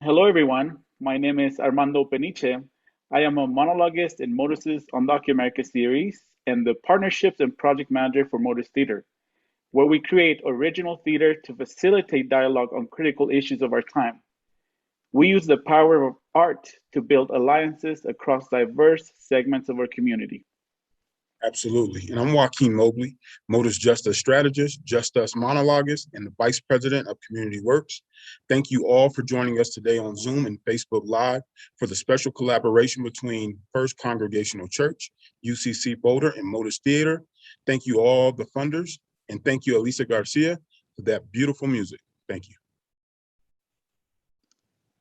Hello, everyone. My name is Armando Peniche. I am a monologist in Motus's Undocumented series and the Partnerships and Project Manager for Motus Theater, where we create original theater to facilitate dialogue on critical issues of our time. We use the power of art to build alliances across diverse segments of our community. Absolutely. And I'm Joaquin Mobley, Motus Justice Strategist, JustUs Monologuist, and the Vice President of Community Works. Thank you all for joining us today on Zoom and Facebook Live for the special collaboration between First Congregational Church, UCC Boulder, and Motus Theater. Thank you all the funders, and thank you, Elisa Garcia, for that beautiful music. Thank you.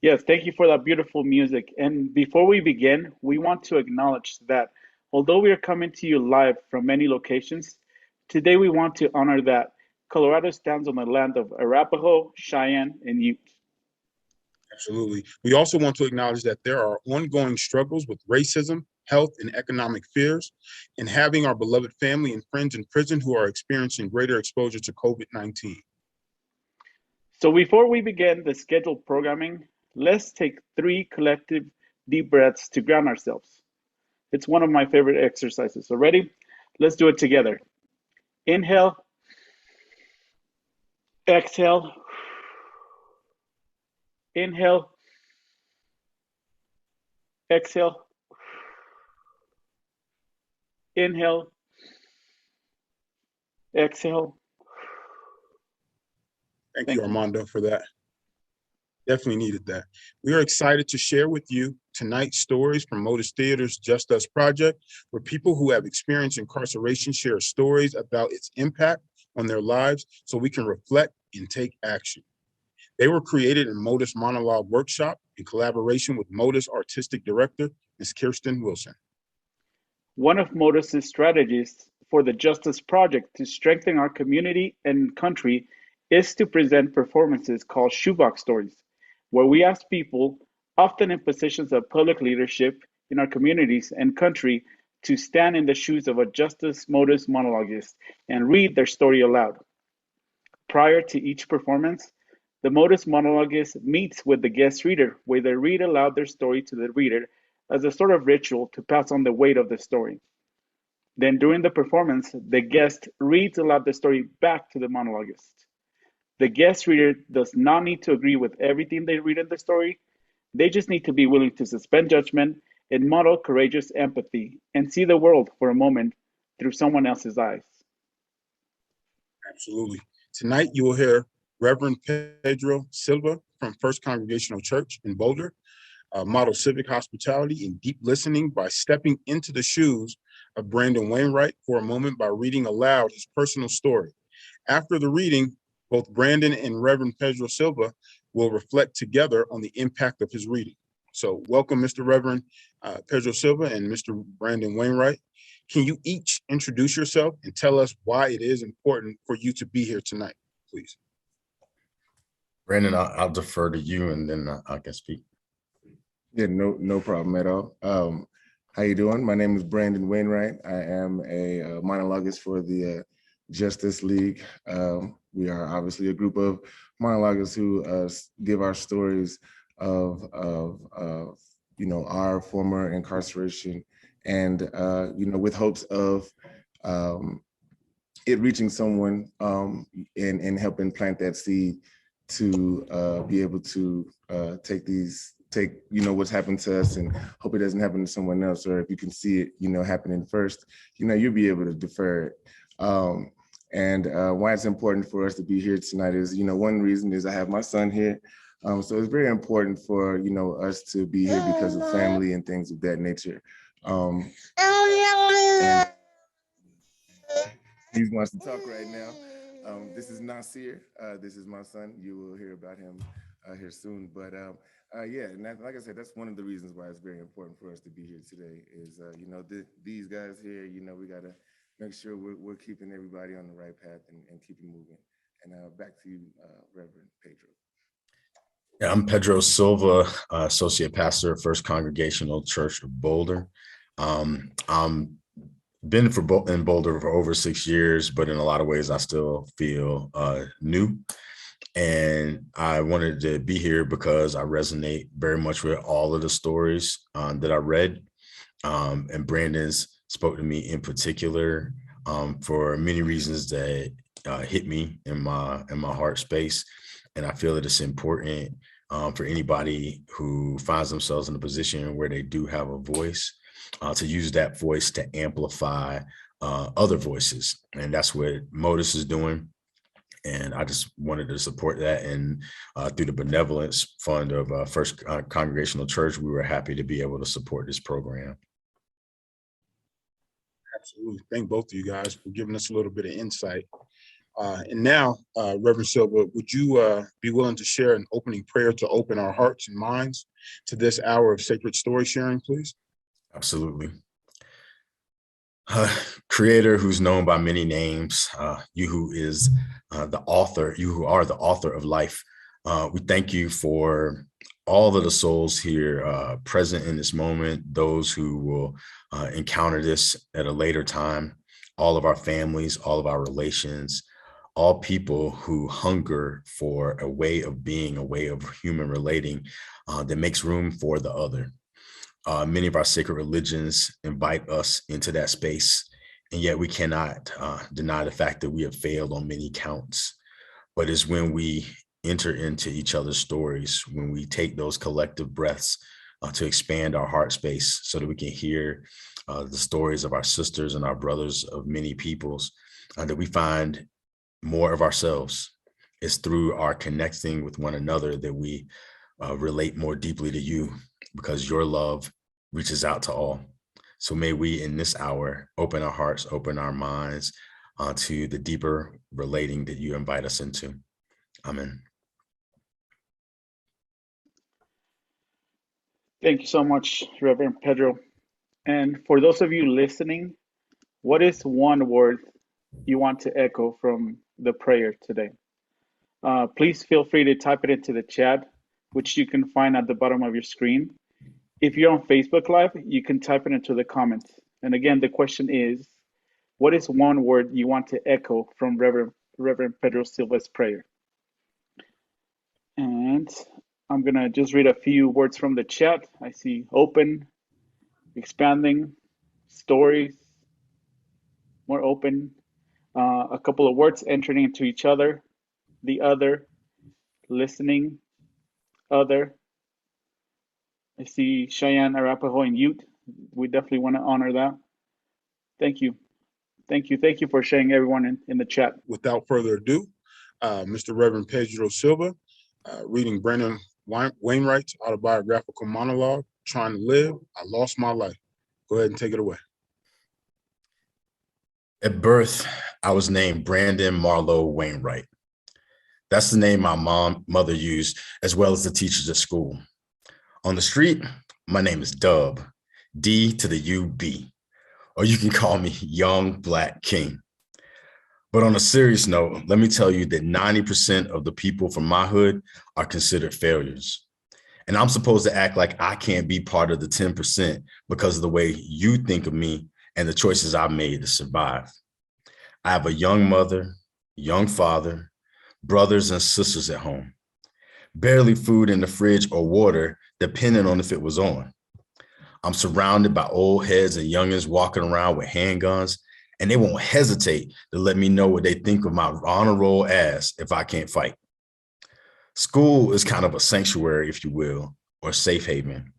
Yes, thank you for that beautiful music. And before we begin, we want to acknowledge that although we are coming to you live from many locations, today we want to honor that Colorado stands on the land of Arapaho, Cheyenne, and Ute. Absolutely. We also want to acknowledge that there are ongoing struggles with racism, health, and economic fears, and having our beloved family and friends in prison who are experiencing greater exposure to COVID-19. So before we begin the scheduled programming, let's take 3 collective deep breaths to ground ourselves. It's one of my favorite exercises. So ready? Let's do it together. Inhale, exhale, inhale, exhale, inhale, exhale. Thank you, Armando, for that. Definitely needed that. We are excited to share with you tonight stories from Motus Theater's Just Us project, where people who have experienced incarceration share stories about its impact on their lives so we can reflect and take action. They were created in Motus Monologue Workshop in collaboration with Motus Artistic Director, Ms. Kirsten Wilson. One of Motus's strategies for the Justice Project to strengthen our community and country is to present performances called shoebox stories, where we ask people, often in positions of public leadership in our communities and country, to stand in the shoes of a Justice Motus monologist and read their story aloud. Prior to each performance, the Motus monologist meets with the guest reader, where they read aloud their story to the reader as a sort of ritual to pass on the weight of the story. Then during the performance, the guest reads aloud the story back to the monologist. The guest reader does not need to agree with everything they read in the story. They just need to be willing to suspend judgment and model courageous empathy and see the world for a moment through someone else's eyes. Absolutely. Tonight, you will hear Reverend Pedro Silva from First Congregational Church in Boulder, model civic hospitality and deep listening by stepping into the shoes of Brandon Wainright for a moment by reading aloud his personal story. After the reading, both Brandon and Reverend Pedro Silva will reflect together on the impact of his reading. So welcome, Mr. Reverend Pedro Silva and Mr. Brandon Wainright. Can you each introduce yourself and tell us why it is important for you to be here tonight, please? Brandon, I'll defer to you and then I can speak. Yeah, no problem at all. How you doing? My name is Brandon Wainright. I am a monologist for the Justice League. We are obviously a group of monologists who give our stories of our former incarceration and with hopes of it reaching someone and helping plant that seed to be able to take what's happened to us and hope it doesn't happen to someone else, or if you can see it happening first, you'll be able to defer it. And why it's important for us to be here tonight is, one reason is I have my son here. So it's very important for, us to be here because of family and things of that nature. And he wants to talk right now. This is Nasir. This is my son. You will hear about him here soon. But yeah, and like I said, that's one of the reasons why it's very important for us to be here today is, these guys here, we got to make sure we're keeping everybody on the right path and keep it moving. And back to you, Reverend Pedro. Yeah, I'm Pedro Silva, Associate Pastor of First Congregational Church of Boulder. I'm been in Boulder for over 6 years, but in a lot of ways, I still feel new. And I wanted to be here because I resonate very much with all of the stories that I read. And Brandon's spoke to me in particular for many reasons that hit me in my heart space. And I feel that it's important for anybody who finds themselves in a position where they do have a voice to use that voice to amplify other voices. And that's what Motus is doing. And I just wanted to support that. And through the benevolence fund of First Congregational Church, we were happy to be able to support this program. Absolutely. Thank both of you guys for giving us a little bit of insight. And now, Reverend Silva, would you be willing to share an opening prayer to open our hearts and minds to this hour of sacred story sharing, please? Absolutely. Creator, who's known by many names, you who is the author, you who are the author of life, we thank you for all of the souls here present in this moment, those who will encounter this at a later time, all of our families, all of our relations, all people who hunger for a way of being, a way of human relating that makes room for the other. Many of our sacred religions invite us into that space, and yet we cannot deny the fact that we have failed on many counts. But it's when we enter into each other's stories, when we take those collective breaths to expand our heart space so that we can hear the stories of our sisters and our brothers of many peoples, that we find more of ourselves. It's through our connecting with one another that we relate more deeply to you, because your love reaches out to all. So may we in this hour open our hearts, open our minds to the deeper relating that you invite us into. Amen. Thank you so much, Reverend Pedro. And for those of you listening, what is one word you want to echo from the prayer today? Please feel free to type it into the chat, which you can find at the bottom of your screen. If you're on Facebook Live, you can type it into the comments. And again, the question is, what is one word you want to echo from Reverend Pedro Silva's prayer? And I'm going to just read a few words from the chat. I see open, expanding, stories, more open, a couple of words entering into each other, the other, listening, other. I see Cheyenne Arapaho in Ute. We definitely want to honor that. Thank you. Thank you. Thank you for sharing everyone in the chat. Without further ado, Mr. Reverend Pedro Silva, reading Brandon Wainwright's autobiographical monologue, Trying to Live, I Lost My Life. Go ahead and take it away. At birth, I was named Brandon Marlowe Wainwright. That's the name my mother used, as well as the teachers at school. On the street, my name is Dub, D to the U-B, or you can call me Young Black King. But on a serious note, let me tell you that 90% of the people from my hood are considered failures. And I'm supposed to act like I can't be part of the 10% because of the way you think of me and the choices I've made to survive. I have a young mother, young father, brothers and sisters at home. Barely food in the fridge or water, depending on if it was on. I'm surrounded by old heads and youngins walking around with handguns, and they won't hesitate to let me know what they think of my honor roll ass if I can't fight. School is kind of a sanctuary, if you will, or safe haven.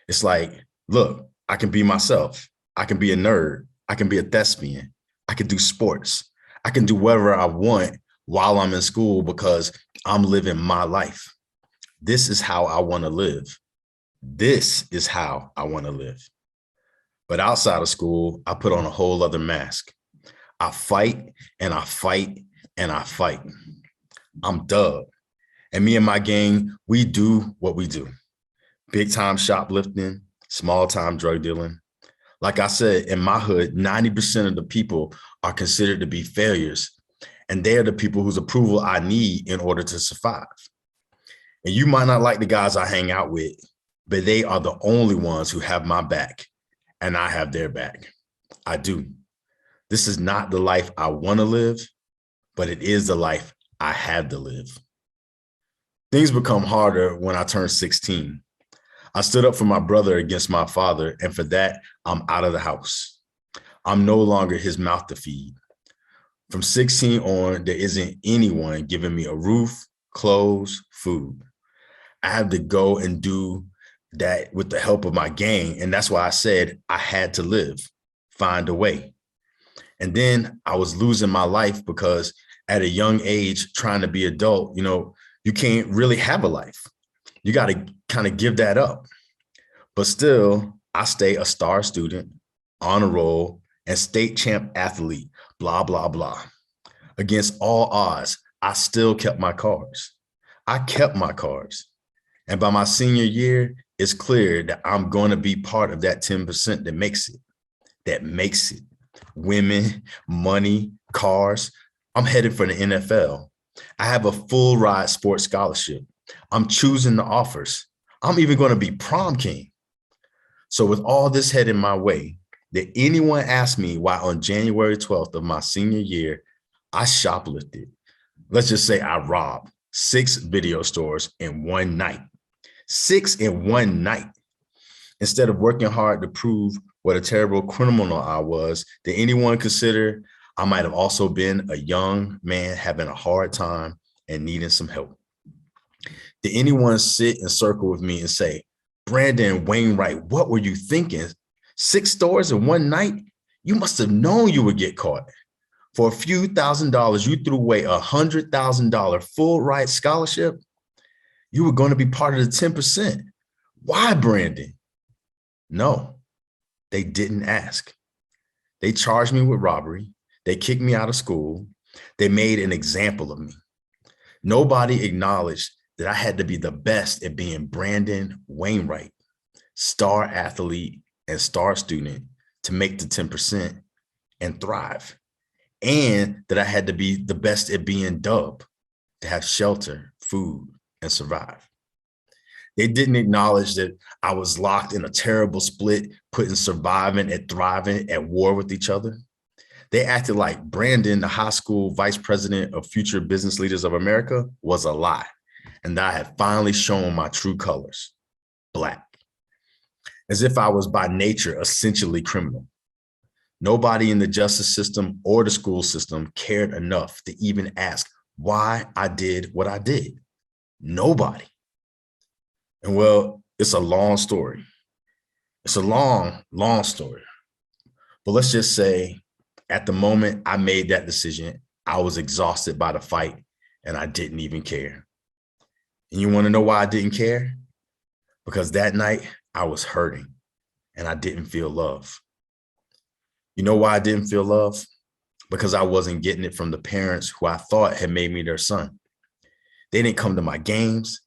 It's like, look, I can be myself. I can be a nerd. I can be a thespian. I can do sports. I can do whatever I want while I'm in school because I'm living my life. This is how I want to live. This is how I want to live. But outside of school, I put on a whole other mask. I fight and I fight and I fight. I'm Doug. And me and my gang, we do what we do. Big time shoplifting, small time drug dealing. Like I said, in my hood, 90% of the people are considered to be failures. And they are the people whose approval I need in order to survive. And you might not like the guys I hang out with, but they are the only ones who have my back, and I have their back. I do. This is not the life I want to live, but it is the life I had to live. Things become harder when I turned 16. I stood up for my brother against my father, and for that, I'm out of the house. I'm no longer his mouth to feed. From 16 on, there isn't anyone giving me a roof, clothes, food. I have to go and do that with the help of my gang. And that's why I said I had to live, find a way. And then I was losing my life because at a young age, trying to be adult, you can't really have a life. You got to kind of give that up. But still, I stay a star student, on a roll, and state champ athlete, blah, blah, blah. Against all odds, I still kept my cards. I kept my cards. And by my senior year, it's clear that I'm going to be part of that 10% that makes it. Women, money, cars. I'm headed for the NFL. I have a full ride sports scholarship. I'm choosing the offers. I'm even going to be prom king. So with all this heading my way, did anyone ask me why on January 12th of my senior year, I shoplifted? Let's just say I robbed 6 video stores in one night. 6 in one night. Instead of working hard to prove what a terrible criminal I was, did anyone consider I might have also been a young man having a hard time and needing some help? Did anyone sit and circle with me and say, Brandon Wainright, what were you thinking? 6 stores in one night? You must have known you would get caught. For a few $1,000s, you threw away $100,000 full ride scholarship. You were going to be part of the 10%. Why, Brandon? No, they didn't ask. They charged me with robbery. They kicked me out of school. They made an example of me. Nobody acknowledged that I had to be the best at being Brandon Wainright, star athlete and star student, to make the 10% and thrive. And that I had to be the best at being Dub, to have shelter, food, and survive. They didn't acknowledge that I was locked in a terrible split, putting surviving and thriving at war with each other. They acted like Brandon, the high school vice president of Future Business Leaders of America, was a lie, and that I had finally shown my true colors, Black. As if I was by nature essentially criminal. Nobody in the justice system or the school system cared enough to even ask why I did what I did. Nobody. And well, it's a long story. It's a long, long story. But let's just say at the moment I made that decision, I was exhausted by the fight and I didn't even care. And you want to know why I didn't care? Because that night I was hurting and I didn't feel love. You know why I didn't feel love? Because I wasn't getting it from the parents who I thought had made me their son. They didn't come to my games.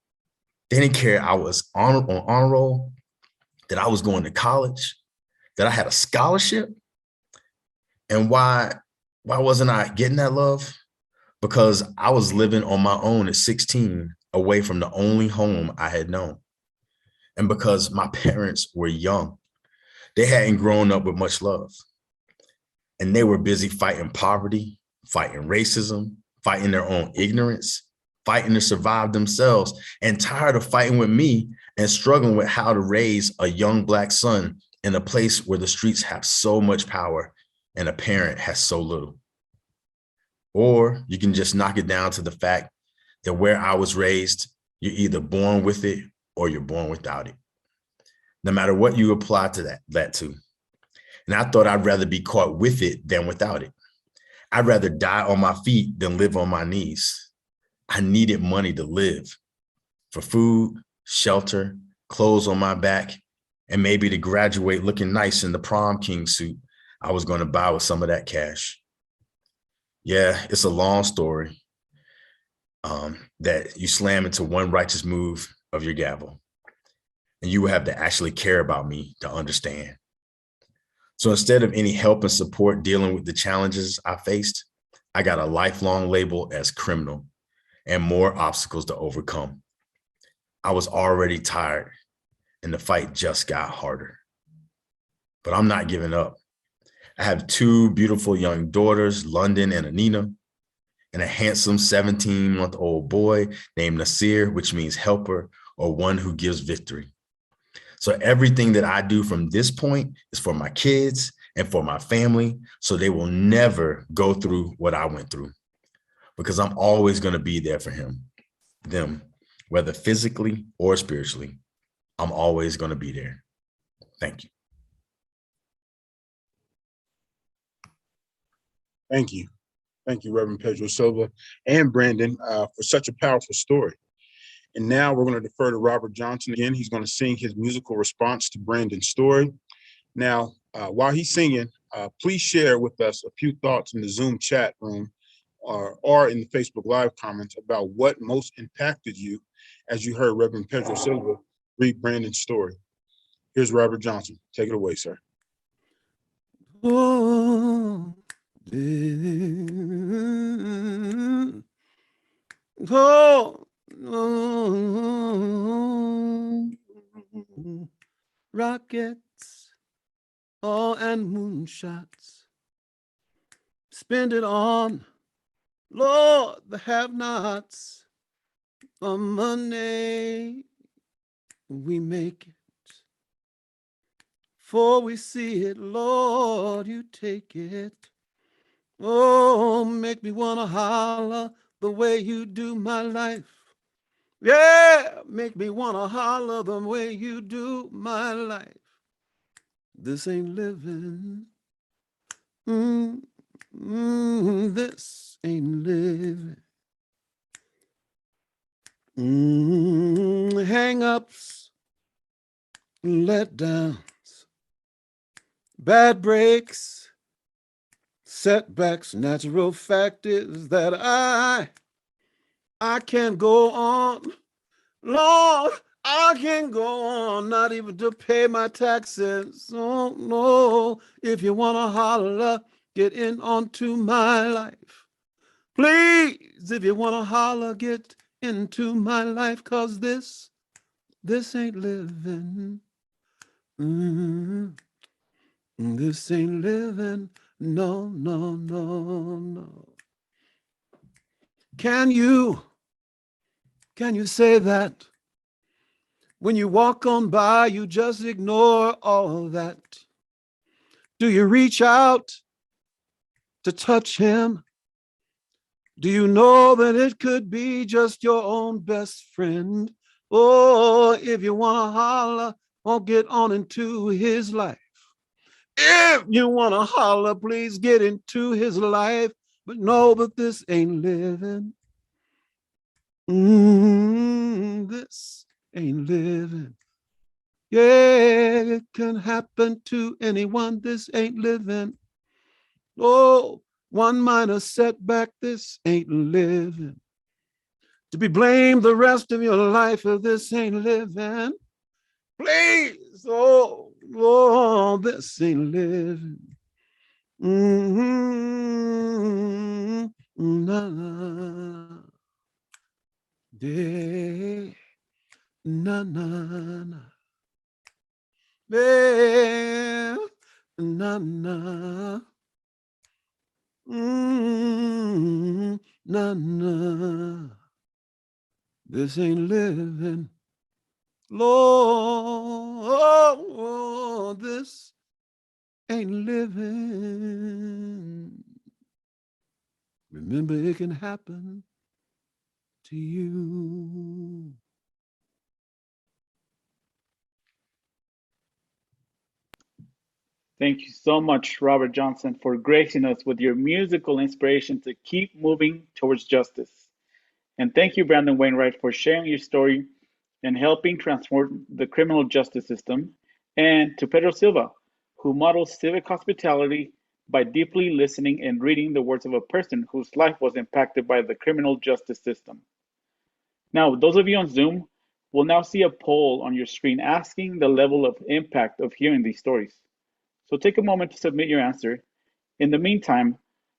They didn't care I was on honor roll, that I was going to college, that I had a scholarship. And why wasn't I getting that love? Because I was living on my own at 16, away from the only home I had known. And because my parents were young, they hadn't grown up with much love. And they were busy fighting poverty, fighting racism, fighting their own ignorance, fighting to survive themselves, and tired of fighting with me and struggling with how to raise a young Black son in a place where the streets have so much power and a parent has so little. Or you can just knock it down to the fact that where I was raised, you're either born with it or you're born without it. No matter what you apply to that to. And I thought I'd rather be caught with it than without it. I'd rather die on my feet than live on my knees. I needed money to live, for food, shelter, clothes on my back, and maybe to graduate looking nice in the prom king suit I was going to buy with some of that cash. Yeah, it's a long story that you slam into one righteous move of your gavel. And you will have to actually care about me to understand. So instead of any help and support dealing with the challenges I faced, I got a lifelong label as criminal and more obstacles to overcome. I was already tired and the fight just got harder. But I'm not giving up. I have 2 beautiful young daughters, London and Anina, and a handsome 17-month-old boy named Nasir, which means helper or one who gives victory. So everything that I do from this point is for my kids and for my family, so they will never go through what I went through, because I'm always going to be there for them, whether physically or spiritually. I'm always going to be there. Thank you. Thank you. Thank you, Reverend Pedro Silva and Brandon, for such a powerful story. And now we're going to defer to Robert Johnson again. He's going to sing his musical response to Brandon's story. Now, while he's singing, please share with us a few thoughts in the Zoom chat room or in the Facebook Live comments about what most impacted you as you heard Reverend Pedro Silva read Brandon's story. Here's Robert Johnson. Take it away, sir. Oh, rockets, and moonshots. Spend it on, Lord, the have-nots. On Monday, we make it. For we see it, Lord, you take it. Oh, make me wanna holler the way you do my life. Yeah, make me wanna holler the way you do my life. This ain't living. This ain't living. Hang-ups, letdowns, bad breaks, setbacks. Natural fact is that I can't go on. Lord, I can't go on, not even to pay my taxes. Oh no, if you wanna holler, get in onto my life. Please, if you wanna holler, get into my life, 'cause this ain't living. This ain't living. No, no, no, no. Can you say that? When you walk on by, you just ignore all that. Do you reach out to touch him? Do you know that it could be just your own best friend? Oh, if you want to holler, or get on into his life. If you want to holler, please get into his life. But know that this ain't living. This ain't living. Yeah, it can happen to anyone. This ain't living. Oh, one minor setback. This ain't living. To be blamed the rest of your life if this ain't living. Please, oh, this ain't living. Na, de, na, na, na. Na, na. Na, na. This ain't living. Lord, this ain't living. Remember, it can happen to you. Thank you so much, Robert Johnson, for gracing us with your musical inspiration to keep moving towards justice. And thank you, Brandon Wainright, for sharing your story and helping transform the criminal justice system. And to Pedro Silva, who models civic hospitality by deeply listening and reading the words of a person whose life was impacted by the criminal justice system. Now, those of you on Zoom will now see a poll on your screen asking the level of impact of hearing these stories. So take a moment to submit your answer. In the meantime,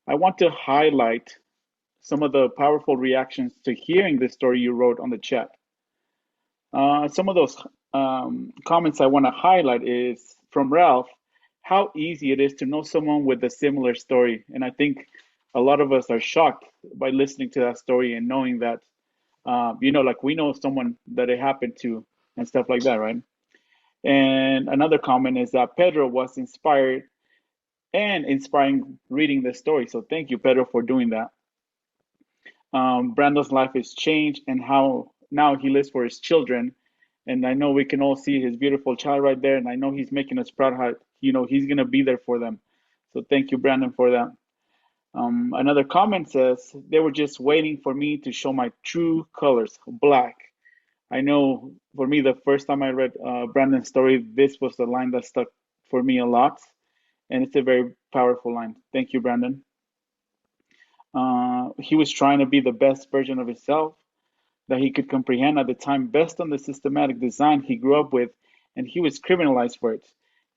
I want to highlight some of the powerful reactions to hearing this story you wrote on the chat. Some of those comments I want to highlight is from Ralph, how easy it is to know someone with a similar story. And I think a lot of us are shocked by listening to that story and knowing that, like we know someone that it happened to and stuff like that, right? And another comment is that Pedro was inspired and inspiring reading the story. So thank you, Pedro, for doing that. Brandon's life is changed and how now he lives for his children. And I know we can all see his beautiful child right there. And I know he's making us proud how, he's going to be there for them. So thank you, Brandon, for that. Another comment says, they were just waiting for me to show my true colors, black. I know for me, the first time I read Brandon's story, this was the line that stuck for me a lot. And it's a very powerful line. Thank you, Brandon. He was trying to be the best version of himself that he could comprehend at the time, based on the systematic design he grew up with, and he was criminalized for it.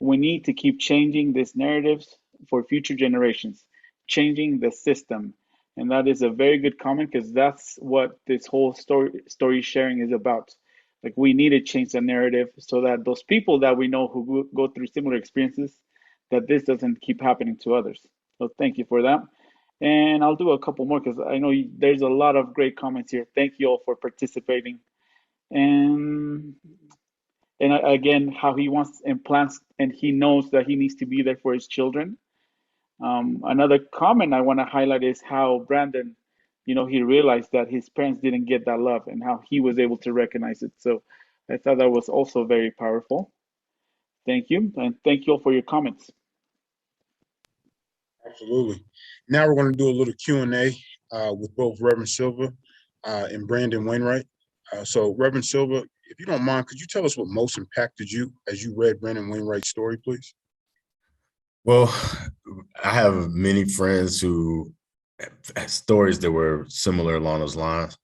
We need to keep changing these narratives for future generations, changing the system. And that is a very good comment, because that's what this whole story sharing is about. Like, we need to change the narrative so that those people that we know who go through similar experiences, that this doesn't keep happening to others. So thank you for that. And I'll do a couple more because I know there's a lot of great comments here. Thank you all for participating. And again, how he wants implants and he knows that he needs to be there for his children. Another comment I want to highlight is how Brandon, he realized that his parents didn't get that love and how he was able to recognize it. So I thought that was also very powerful. Thank you. And thank you all for your comments. Absolutely. Now we're going to do a little Q&A with both Reverend Silva and Brandon Wainright. So Reverend Silva, if you don't mind, could you tell us what most impacted you as you read Brandon Wainwright's story, please? Well, I have many friends who had stories that were similar along those lines.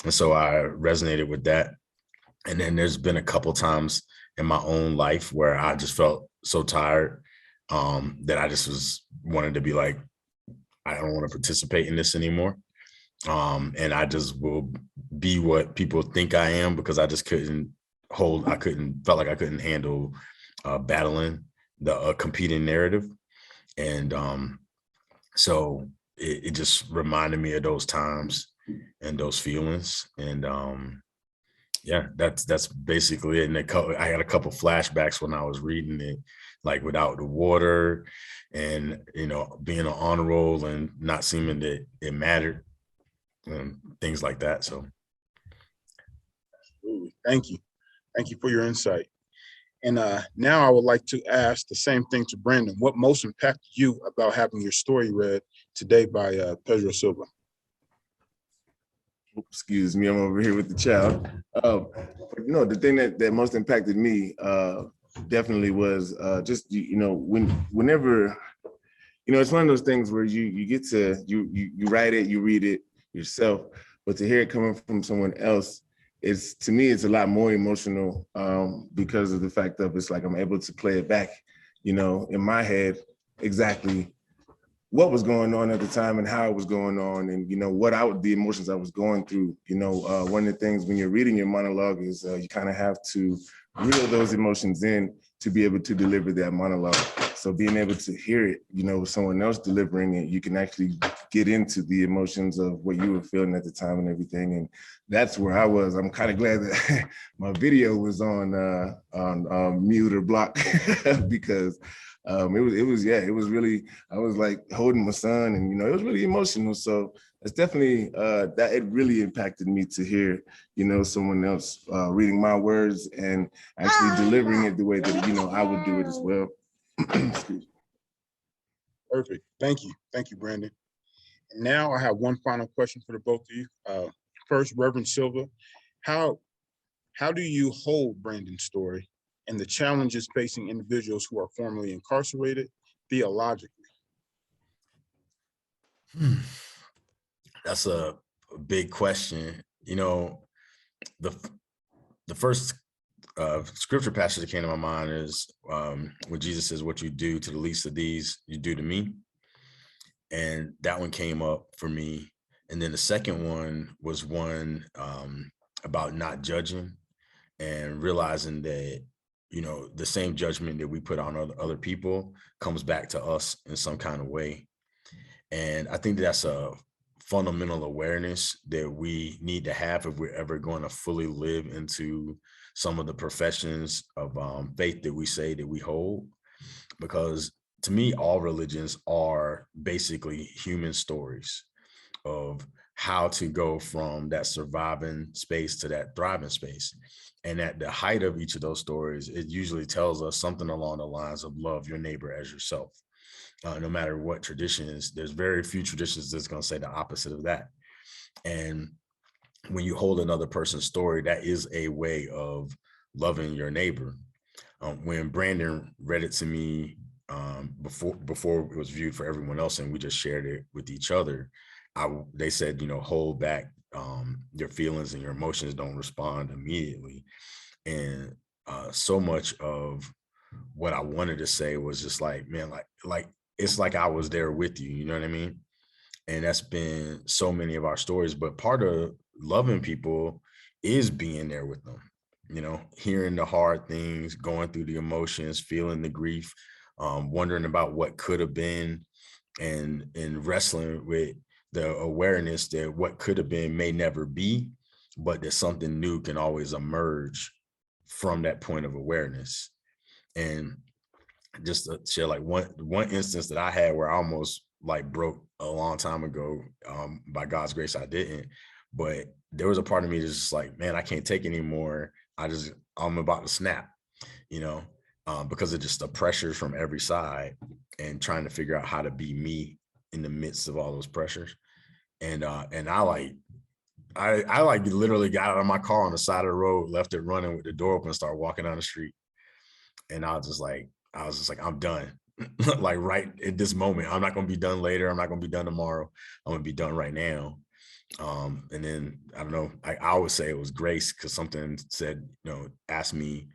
And so I resonated with that. And then there's been a couple times in my own life where I just felt so tired that I just wanted to be like, I don't want to participate in this anymore. And I just will be what people think I am, because I just felt like I couldn't handle battling the competing narrative. And so it just reminded me of those times and those feelings. And yeah, that's basically it. And I had a couple flashbacks when I was reading it, like without the water and, being on honor roll and not seeming that it mattered and things like that. So. Absolutely. Thank you. Thank you for your insight. And now I would like to ask the same thing to Brandon. What most impacted you about having your story read today by Pedro Silva? Excuse me, I'm over here with the child. The thing that most impacted me definitely was just, whenever, it's one of those things where you get to, you write it, you read it yourself, but to hear it coming from someone else, to me, it's a lot more emotional because of the fact that it's like I'm able to play it back, in my head, exactly what was going on at the time and how it was going on, and the emotions I was going through. One of the things when you're reading your monologue is you kind of have to reel those emotions in to be able to deliver that monologue. So being able to hear it, someone else delivering it, you can actually get into the emotions of what you were feeling at the time and everything. And that's where I was. I'm kind of glad that my video was on mute or block because it was really, I was like holding my son, and it was really emotional. So it's definitely that it really impacted me to hear someone else reading my words and actually delivering it the way that I would do it as well. Perfect. Thank you, Brandon. And now I have one final question for the both of you. First, Reverend Silva, how do you hold Brandon's story and the challenges facing individuals who are formerly incarcerated theologically? That's a big question. The first scripture passage that came to my mind is when Jesus says, "What you do to the least of these, you do to me." And that one came up for me. And then the second one was one about not judging and realizing that, the same judgment that we put on other people comes back to us in some kind of way. And I think that's a fundamental awareness that we need to have if we're ever going to fully live into some of the professions of faith that we say that we hold. Because to me, all religions are basically human stories of how to go from that surviving space to that thriving space. And at the height of each of those stories, it usually tells us something along the lines of love your neighbor as yourself. No matter what tradition is, there's very few traditions that's going to say the opposite of that. And when you hold another person's story, that is a way of loving your neighbor. When Brandon read it to me before it was viewed for everyone else, and we just shared it with each other, they said, hold back your feelings and your emotions, don't respond immediately. And so much of what I wanted to say was just like, man, like it's like I was there with you, you know what I mean? And that's been so many of our stories. But part of loving people is being there with them, hearing the hard things, going through the emotions, feeling the grief, wondering about what could have been, and wrestling with the awareness that what could have been may never be, but that something new can always emerge from that point of awareness. And just to share like one instance that I had where I almost like broke a long time ago. By God's grace, I didn't. But there was a part of me that's just like, man, I can't take anymore. I'm about to snap, because of just the pressures from every side and trying to figure out how to be me in the midst of all those pressures. And I literally got out of my car on the side of the road, left it running with the door open, and started walking down the street. And I was just like, I'm done. Like right at this moment, I'm not going to be done later. I'm not going to be done tomorrow. I'm going to be done right now. And then I don't know, I always say it was grace, because something said, asked me,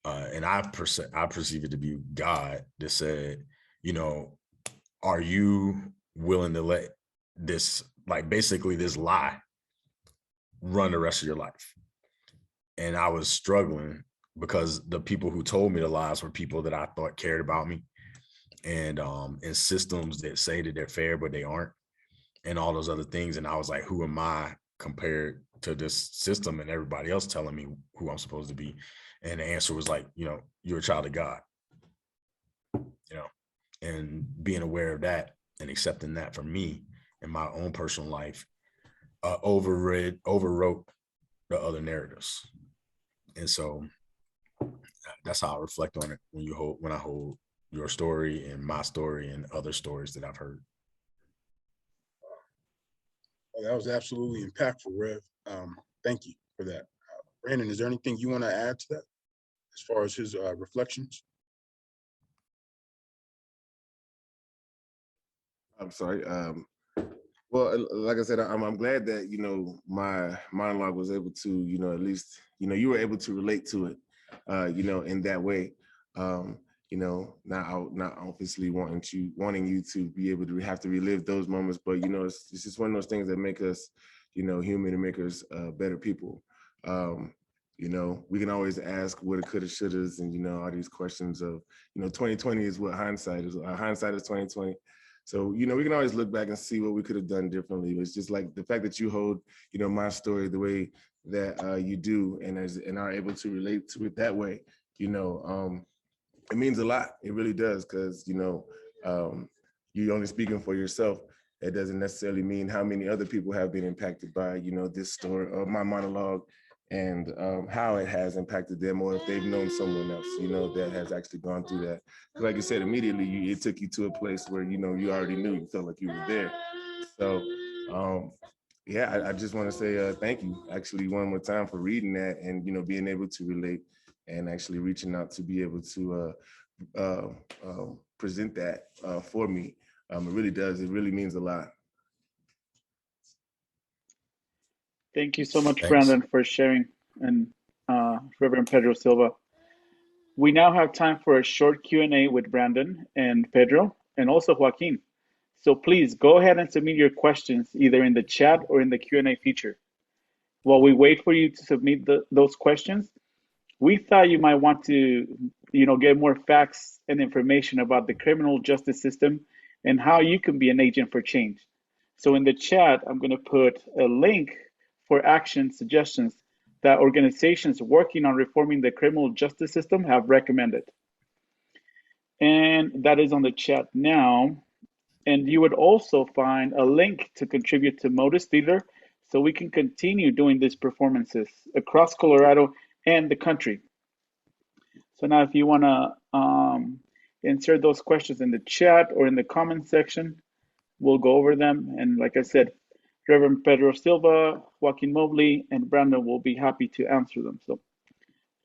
and I perceive it to be God that said, are you willing to let this, like basically this lie, run the rest of your life? And I was struggling because the people who told me the lies were people that I thought cared about me, and systems that say that they're fair, but they aren't, and all those other things. And I was like, who am I compared to this system and everybody else telling me who I'm supposed to be? And the answer was like, you're a child of God, and being aware of that and accepting that for me in my own personal life, overwrote the other narratives. And so that's how I reflect on it when I hold your story and my story and other stories that I've heard. Well, that was absolutely impactful, Rev. Thank you for that. Brandon, is there anything you want to add to that as far as his reflections? I'm sorry. Well, like I said, I'm glad that, my monologue was able to, at least, you were able to relate to it, in that way. Not obviously wanting you to be able to have to relive those moments, but, it's just one of those things that make us, human, and make us better people. We can always ask what it coulda, shouldas, and, all these questions of, 2020 is what hindsight is. Hindsight is 2020. So, we can always look back and see what we could have done differently. It's just like the fact that you hold, my story the way that you do, and are able to relate to it that way, it means a lot. It really does, because, you're only speaking for yourself. It doesn't necessarily mean how many other people have been impacted by, this story or my monologue, and how it has impacted them, or if they've known someone else, that has actually gone through that. Like you said, immediately it took you to a place where, you already knew, you felt like you were there. So, I just want to say thank you, actually, one more time for reading that, and, being able to relate, and actually reaching out to be able to present that for me. It really does. It really means a lot. Thank you so much, Thanks. Brandon, for sharing, and Reverend Pedro Silva. We now have time for a short Q&A with Brandon and Pedro, and also Joaquin. So please go ahead and submit your questions either in the chat or in the Q&A feature. While we wait for you to submit those questions, we thought you might want to, get more facts and information about the criminal justice system and how you can be an agent for change. So in the chat, I'm going to put a link for action suggestions that organizations working on reforming the criminal justice system have recommended. And that is on the chat now. And you would also find a link to contribute to Motus Theater so we can continue doing these performances across Colorado and the country. So now if you want to insert those questions in the chat or in the comment section, we'll go over them. And like I said, Reverend Pedro Silva, Joaquin Mobley, and Brandon will be happy to answer them. So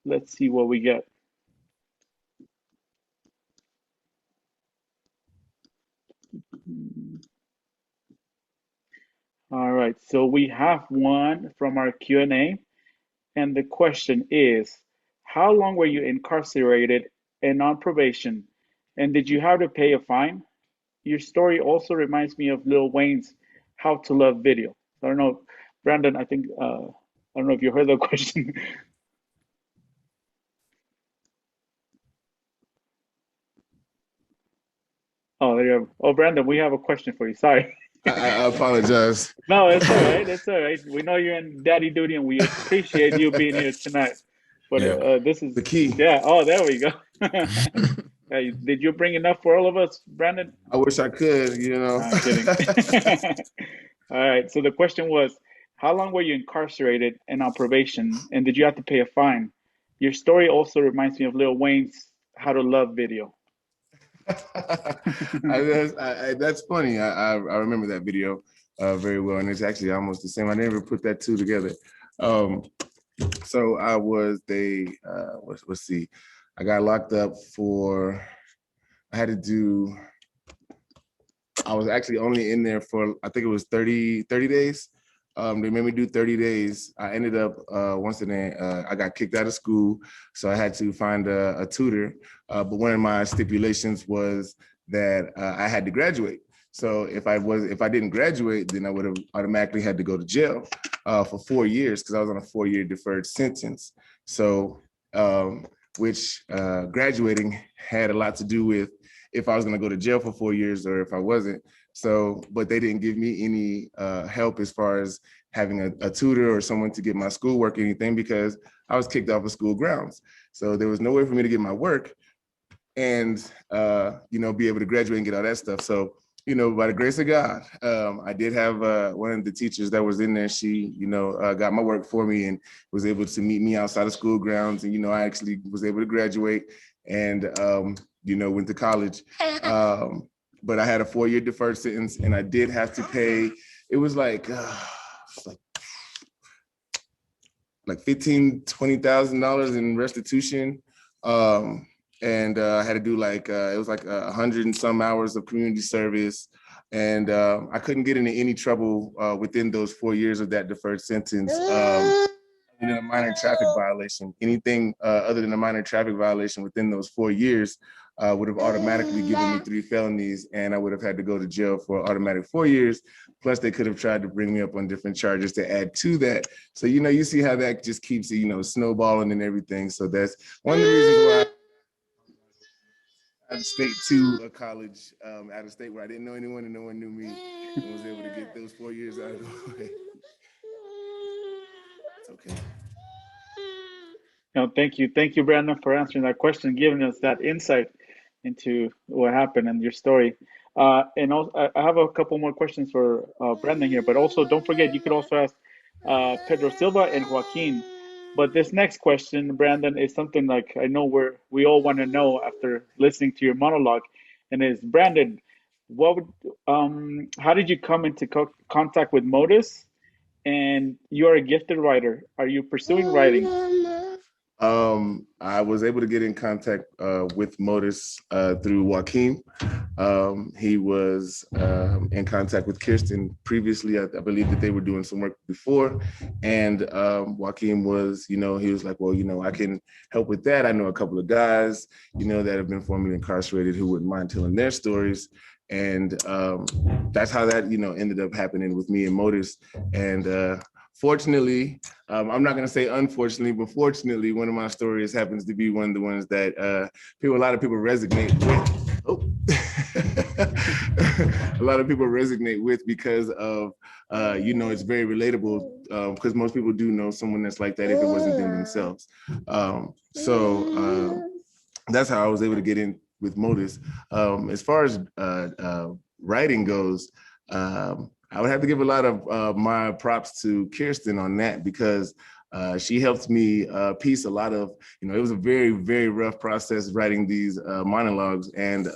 let's see what we get. All right, so we have one from our Q&A, and the question is, how long were you incarcerated and on probation, and did you have to pay a fine? Your story also reminds me of Lil Wayne's How to Love video. I don't know, Brandon, I think, I don't know if you heard the question. Oh, there you go. Oh, Brandon, we have a question for you. Sorry. I apologize. No, it's all right. It's all right. We know you're in daddy duty, and we appreciate you being here tonight. But this is the key. Yeah. Oh, there we go. Did you bring enough for all of us, Brandon? I wish I could, you know. I'm kidding. All right. So the question was, how long were you incarcerated and on probation, and did you have to pay a fine? Your story also reminds me of Lil Wayne's How to Love video. That's funny. I remember that video very well, and it's actually almost the same. I never put that two together. So I was let's see, I got locked up for, I was actually only in there for, I think it was 30 days. They made me do 30 days. I ended up, once again, I got kicked out of school, so I had to find a tutor. But one of my stipulations was that I had to graduate. So if I didn't graduate, then I would have automatically had to go to jail for 4 years, because I was on a 4-year deferred sentence. So, which graduating had a lot to do with if I was going to go to jail for 4 years or if I wasn't. So, but they didn't give me any help as far as having a tutor or someone to get my schoolwork or anything, because I was kicked off of school grounds. So there was no way for me to get my work and, be able to graduate and get all that stuff. So, by the grace of God, I did have one of the teachers that was in there. She, got my work for me and was able to meet me outside of school grounds. And, I actually was able to graduate and, went to college. But I had a 4-year deferred sentence, and I did have to pay. It was like $15,000-$20,000 in restitution. And I had to do it was like 100 and some hours of community service. And I couldn't get into any trouble within those 4 years of that deferred sentence. In a minor traffic violation, anything other than a minor traffic violation within those 4 years would have automatically given me 3 felonies, and I would have had to go to jail for automatic 4 years. Plus, they could have tried to bring me up on different charges to add to that. So, you see how that just keeps it, snowballing and everything. So that's one of the reasons why out of state to a college out of state where I didn't know anyone and no one knew me, and was able to get those 4 years out of the way. It's okay. No, thank you, Brandon, for answering that question, giving us that insight into what happened and your story. And also, I have a couple more questions for Brandon here, but also don't forget, you could also ask Pedro Silva and Joaquin. But this next question, Brandon, is something like I know we all want to know after listening to your monologue, and is, Brandon, how did you come into contact with Motus? And you are a gifted writer. Are you pursuing writing? I was able to get in contact with Motus through Joaquin. He was in contact with Kirsten previously. I believe that they were doing some work before. And Joaquin was, he was like, well, I can help with that. I know a couple of guys, that have been formerly incarcerated who wouldn't mind telling their stories. And that's how that, ended up happening with me and Motus. And fortunately, I'm not going to say unfortunately, but fortunately, one of my stories happens to be one of the ones that a lot of people resonate with. Oh. a lot of people resonate with because of, you know, it's very relatable, because most people do know someone that's like that if it wasn't them themselves. So that's how I was able to get in with Motus. As far as writing goes, I would have to give a lot of my props to Kirsten on that, because she helped me piece a lot of, you know, it was a very, very rough process writing these monologues, and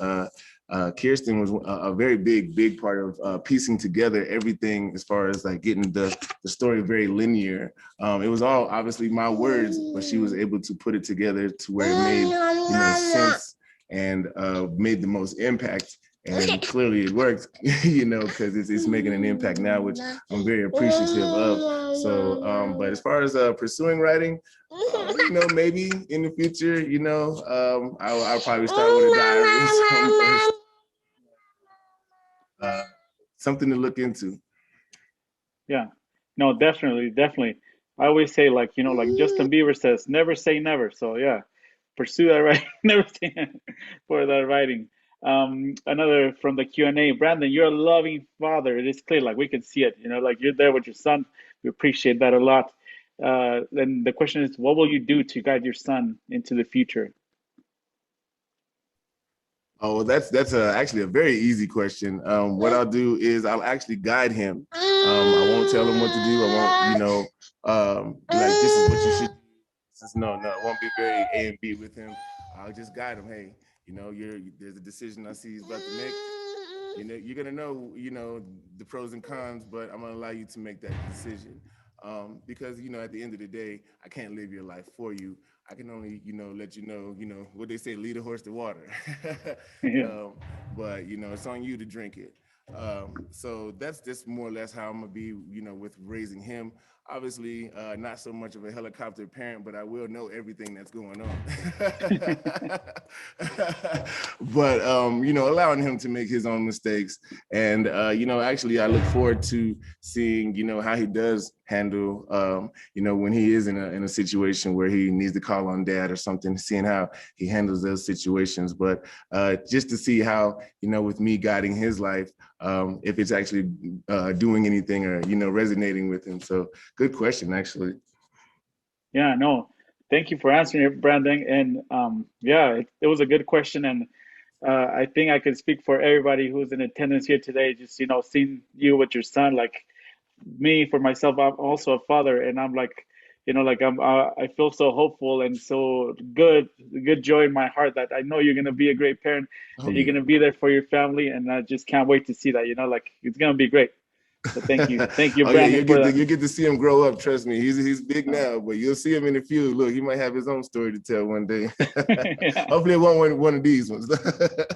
Kirsten was a very big part of piecing together everything as far as like getting the story very linear. It was all obviously my words, but she was able to put it together to where it made, you know, sense and made the most impact. And clearly it worked, you know, because it's making an impact now, which I'm very appreciative of. So, but as far as pursuing writing, you know, maybe in the future, you know, I'll probably start with a diary or something first. Something to look into. Yeah, no, definitely. I always say, like, you know, like Justin Bieber says, never say never. So yeah, pursue that writing, never say never for that writing. Another from the Q&A, Brandon, you're a loving father. It is clear, like we can see it, you know, like you're there with your son. We appreciate that a lot. Then the question is, what will you do to guide your son into the future? Oh, well, that's actually a very easy question. What I'll do is I'll actually guide him. I won't tell him what to do. I won't, you know, be like, this is what you should do. No, it won't be very A and B with him. I'll just guide him. Hey, you know, there's a decision I see he's about to make. You know, you're gonna know, you know, the pros and cons, but I'm gonna allow you to make that decision. Because, you know, at the end of the day, I can't live your life for you. I can only, you know, let you know, what they say, lead a horse to water. Yeah. But, you know, it's on you to drink it. So that's just more or less how I'm gonna be, you know, with raising him. Obviously, not so much of a helicopter parent, but I will know everything that's going on. But, you know, allowing him to make his own mistakes. And, you know, actually, I look forward to seeing, you know, how he does handle, you know, when he is in a situation where he needs to call on dad or something, seeing how he handles those situations. But just to see how, you know, with me guiding his life, if it's actually doing anything or, you know, resonating with him. So good question, actually. Yeah, no, thank you for answering it, Brandon. And yeah, it was a good question. And I think I can speak for everybody who's in attendance here today. Just, you know, seeing you with your son, like me, for myself, I'm also a father, and I'm like, you know, like I feel so hopeful and so good joy in my heart that I know you're gonna be a great parent and you're gonna be there for your family, and I just can't wait to see that. You know, like it's gonna be great. So thank you, Oh yeah, Brandon, for that. you get to see him grow up. Trust me, he's big Uh, now, but you'll see him in a few. Look, he might have his own story to tell one day. yeah. Hopefully, it won't one of these ones.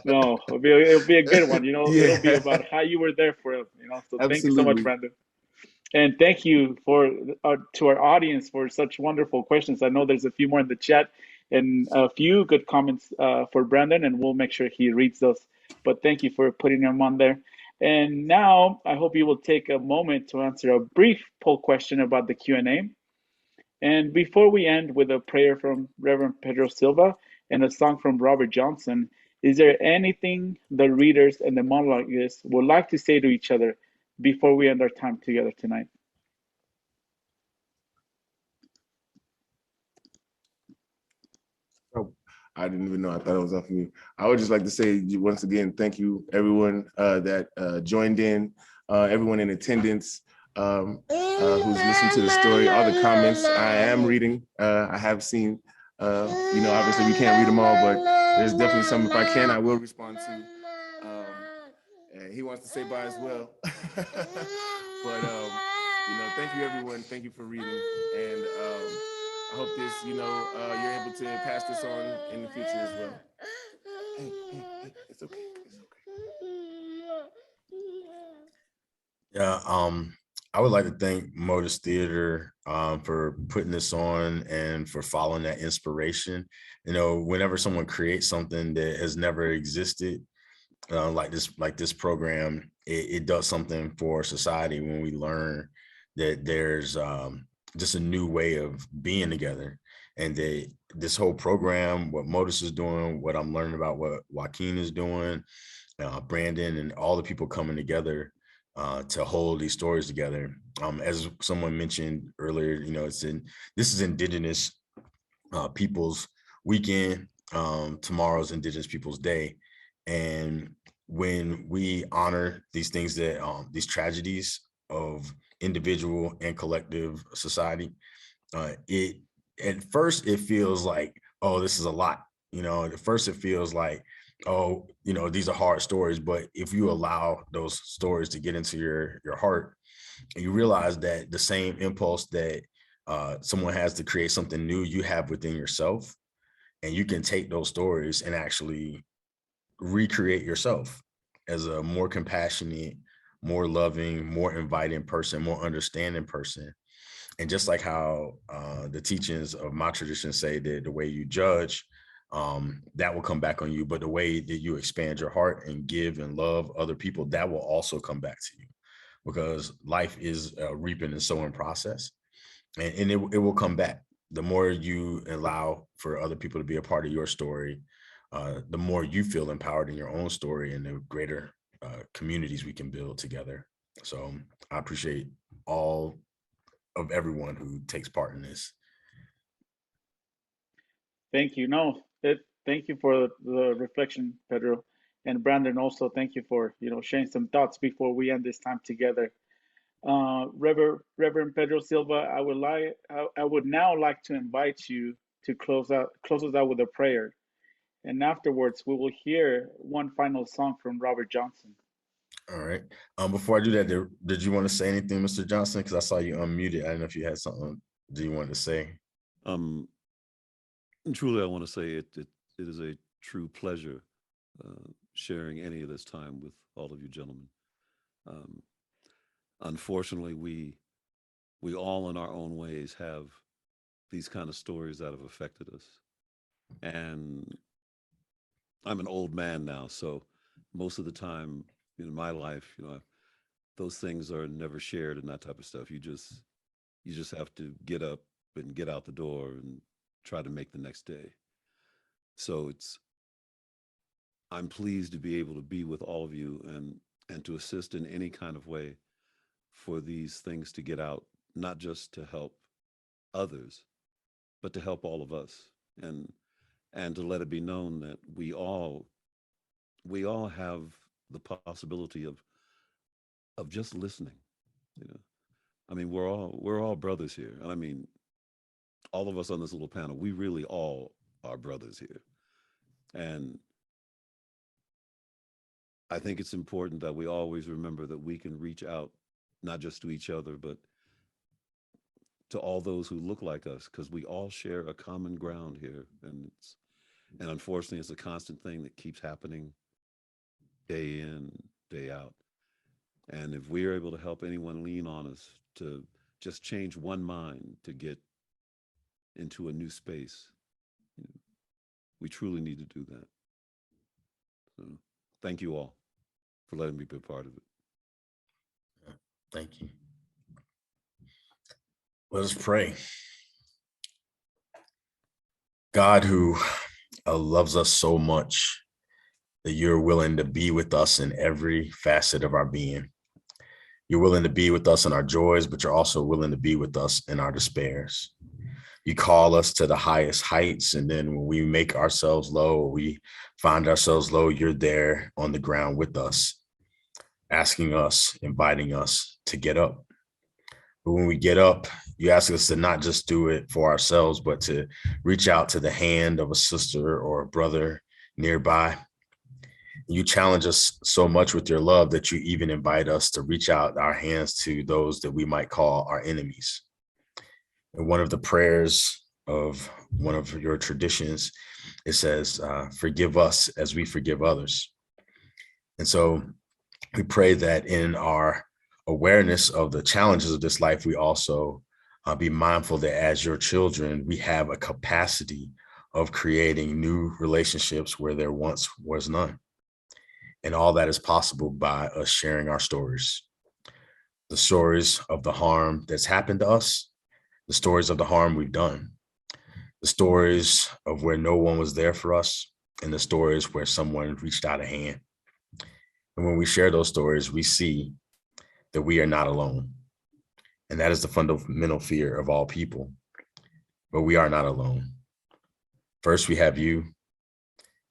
No, it'll be a good one. You know, it'll be Yeah, about how you were there for him. You know, so thank you so much, absolutely. Brandon. And thank you for to our audience for such wonderful questions. I know there's a few more in the chat and a few good comments for Brandon, and we'll make sure he reads those. But thank you for putting them on there. And now I hope you will take a moment to answer a brief poll question about the Q&A. And before we end with a prayer from Reverend Pedro Silva and a song from Robert Johnson, is there anything the readers and the monologists would like to say to each other before we end our time together tonight? Oh, I didn't even know. I thought it was off of you. I would just like to say once again, thank you everyone that joined in, everyone in attendance, who's listened to the story, all the comments. I am reading. I have seen. You know, obviously we can't read them all, but there's definitely some. If I can, I will respond to. And he wants to say bye as well. But you know, thank you everyone. Thank you for reading, and I hope this, you know, you're able to pass this on in the future as well. Hey, it's okay. It's okay. Yeah, I would like to thank Motus Theater for putting this on and for following that inspiration. You know, whenever someone creates something that has never existed, like this program, it does something for society when we learn that there's just a new way of being together, and that this whole program, what Motus is doing, what I'm learning about what Joaquin is doing, Brandon and all the people coming together to hold these stories together. As someone mentioned earlier, this is Indigenous Peoples Weekend. Tomorrow's Indigenous Peoples Day. And when we honor these things that these tragedies of individual and collective society, it at first it feels like, oh, this is a lot. At first it feels like, oh, these are hard stories. But if you allow those stories to get into your heart, you realize that the same impulse that someone has to create something new, you have within yourself, and you can take those stories and actually recreate yourself as a more compassionate, more loving, more inviting person, more understanding person. And just like how the teachings of my tradition say that the way you judge, that will come back on you, but the way that you expand your heart and give and love other people, that will also come back to you, because life is a reaping and sowing process, and it will come back. The more you allow for other people to be a part of your story, the more you feel empowered in your own story, and the greater communities we can build together. So I appreciate all of everyone who takes part in this. Thank you. Thank you for the reflection, Pedro. And Brandon, also thank you for sharing some thoughts before we end this time together. Reverend Pedro Silva, I would now like to invite you to close us out with a prayer. And afterwards, we will hear one final song from Robert Johnson. All right. Before I do that, did you want to say anything, Mr. Johnson? Because I saw you unmuted. I don't know if you had something do you want to say. Truly, I want to say it is a true pleasure sharing any of this time with all of you gentlemen. Unfortunately, we all in our own ways have these kind of stories that have affected us. And I'm an old man now, so most of the time in my life, those things are never shared and that type of stuff. You just have to get up and get out the door and try to make the next day. So I'm pleased to be able to be with all of you and to assist in any kind of way for these things to get out, not just to help others, but to help all of us, and to let it be known that we all have the possibility of just listening. I mean, we're all brothers here. I mean, all of us on this little panel, we really all are brothers here. And I think it's important that we always remember that we can reach out, not just to each other, but to all those who look like us, because we all share a common ground here. And unfortunately, it's a constant thing that keeps happening day in, day out. And if we're able to help anyone lean on us to just change one mind to get into a new space, we truly need to do that. So thank you all for letting me be a part of it. Thank you. Let us pray. God, who loves us so much that you're willing to be with us in every facet of our being. You're willing to be with us in our joys, but you're also willing to be with us in our despairs. You call us to the highest heights, and then when we make ourselves low, or we find ourselves low, you're there on the ground with us, asking us, inviting us to get up. But when we get up, you ask us to not just do it for ourselves, but to reach out to the hand of a sister or a brother nearby. You challenge us so much with your love that you even invite us to reach out our hands to those that we might call our enemies. And one of the prayers of one of your traditions, it says, forgive us as we forgive others. And so we pray that in our awareness of the challenges of this life, we also be mindful that as your children, we have a capacity of creating new relationships where there once was none. And all that is possible by us sharing our stories, the stories of the harm that's happened to us, the stories of the harm we've done, the stories of where no one was there for us, and the stories where someone reached out a hand. And when we share those stories, we see that we are not alone. And that is the fundamental fear of all people. But we are not alone. First, we have you,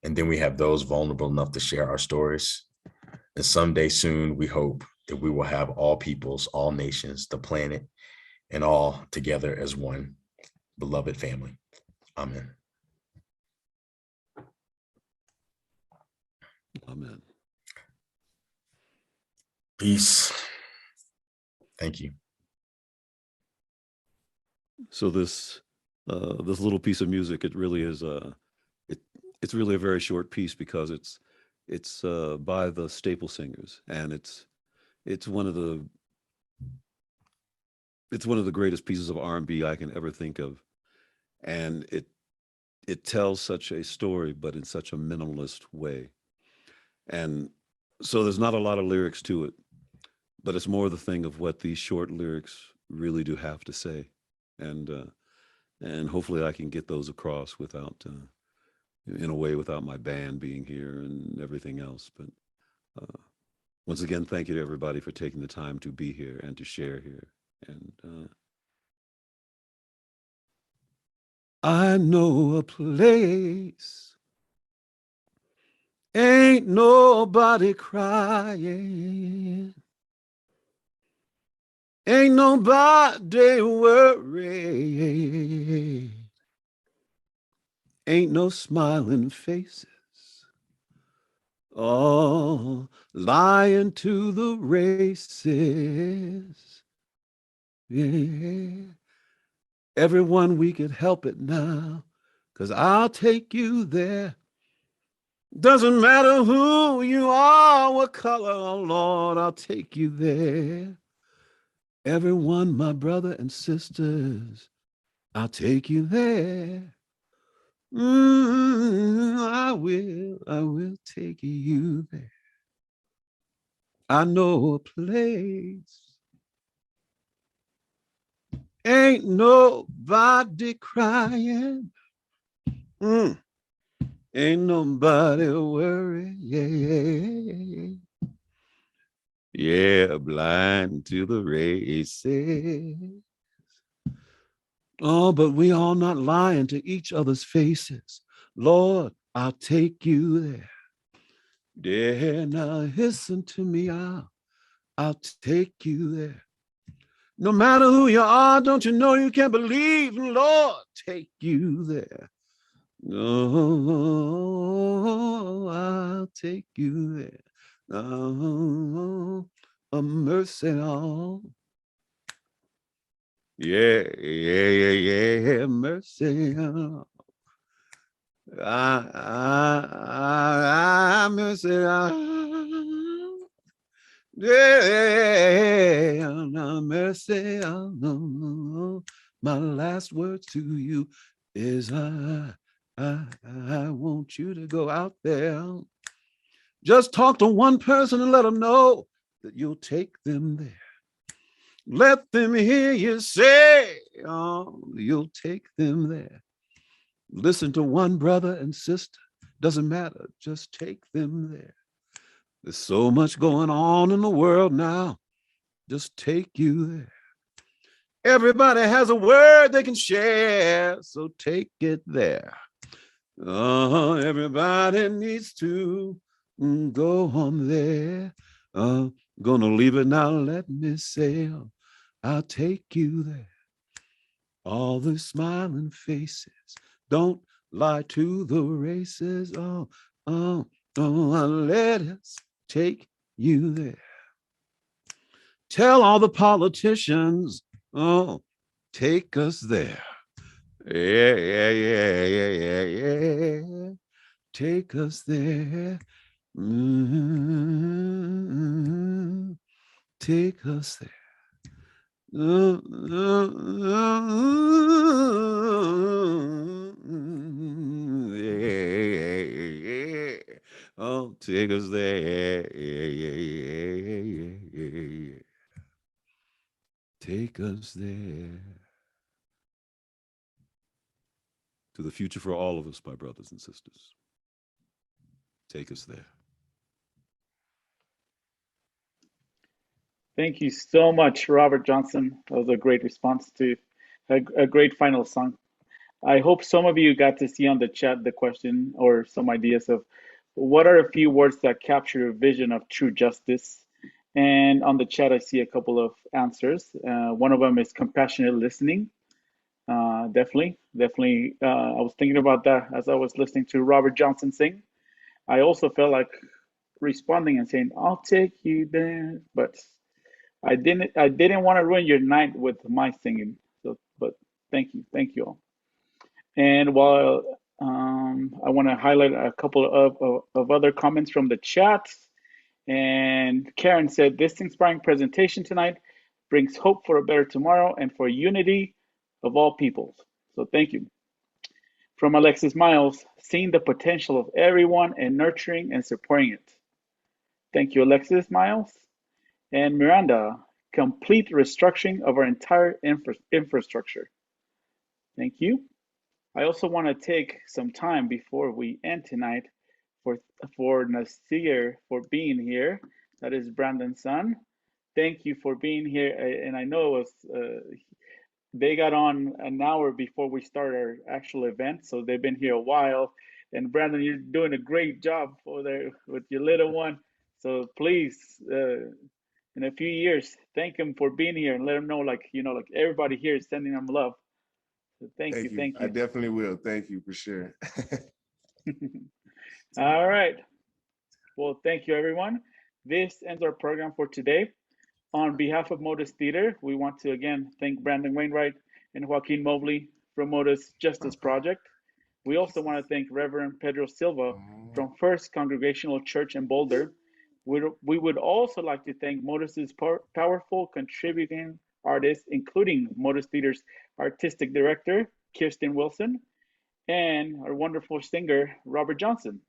and then we have those vulnerable enough to share our stories. And someday soon, we hope that we will have all peoples, all nations, the planet, and all together as one beloved family. Amen. Amen. Peace. Thank you. So this little piece of music, it really is it's really a very short piece because it's by the Staple Singers, and it's one of the greatest pieces of R&B I can ever think of, and it tells such a story, but in such a minimalist way. And so there's not a lot of lyrics to it, but it's more the thing of what these short lyrics really do have to say. And hopefully I can get those across without, in a way, without my band being here and everything else. But once again, thank you to everybody for taking the time to be here and to share here. And I know a place. Ain't nobody crying. Ain't nobody worried. Ain't no smiling faces. All lying to the races. Yeah. Everyone, we could help it now, 'cause I'll take you there. Doesn't matter who you are, what color, oh Lord, I'll take you there. Everyone, my brother and sisters, I'll take you there. I will take you there. I know a place. Ain't nobody crying. Ain't nobody worried. Yeah. Yeah, blind to the races. Oh, but we all not lying to each other's faces. Lord, I'll take you there. Yeah, now listen to me, I'll take you there. No matter who you are, don't you know you can believe, Lord, take you there. No, I'll take you there. Oh, a mercy on. Yeah, mercy on. I mercy on. Yeah, mercy on. My last word to you is I want you to go out there. Just talk to one person and let them know that you'll take them there. Let them hear you say, oh, you'll take them there. Listen to one brother and sister, doesn't matter, just take them there. There's so much going on in the world now, just take you there. Everybody has a word they can share, so take it there. Everybody needs to go on there. Gonna leave it now, let me say, I'll take you there. All the smiling faces, don't lie to the races. Let us take you there. Tell all the politicians, take us there. Yeah. Take us there. Take us there. Yeah. Oh, take us there. Yeah. Take us there. To the future for all of us, my brothers and sisters. Take us there. Thank you so much, Robert Johnson. That was a great response to a great final song. I hope some of you got to see on the chat the question or some ideas of what are a few words that capture your vision of true justice. And on the chat, I see a couple of answers. One of them is compassionate listening. Definitely. I was thinking about that as I was listening to Robert Johnson sing. I also felt like responding and saying, "I'll take you there," but I didn't want to ruin your night with my singing. So, but thank you all. And while I want to highlight a couple of other comments from the chat. And Karen said, "This inspiring presentation tonight brings hope for a better tomorrow and for unity of all peoples." So thank you. From Alexis Miles, "Seeing the potential of everyone and nurturing and supporting it." Thank you, Alexis Miles. And Miranda, "Complete restructuring of our entire infrastructure." Thank you. I also want to take some time before we end tonight for Nasir for being here. That is Brandon's son. Thank you for being here. And I know it was they got on an hour before we started our actual event, so they've been here a while. And Brandon, you're doing a great job over there with your little one. So please, in a few years, thank him for being here and let him know, like like everybody here is sending him love. So thank you. I definitely will. Thank you for sure. All right. Well, thank you, everyone. This ends our program for today. On behalf of Motus Theater, we want to again thank Brandon Wainright and Joaquin Mobley from Motus Justice Project. We also want to thank Reverend Pedro Silva from First Congregational Church in Boulder. We would also like to thank Motus's powerful contributing artists, including Motus Theater's artistic director, Kirsten Wilson, and our wonderful singer, Robert Johnson.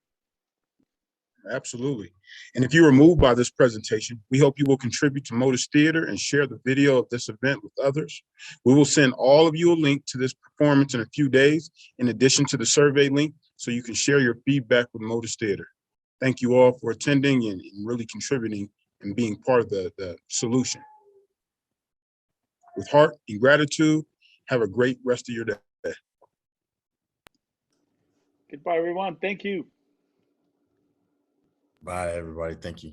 Absolutely. And if you were moved by this presentation, we hope you will contribute to Motus Theater and share the video of this event with others. We will send all of you a link to this performance in a few days, in addition to the survey link, so you can share your feedback with Motus Theater. Thank you all for attending and really contributing and being part of the solution. With heart and gratitude, have a great rest of your day. Goodbye, everyone. Thank you. Bye, everybody. Thank you.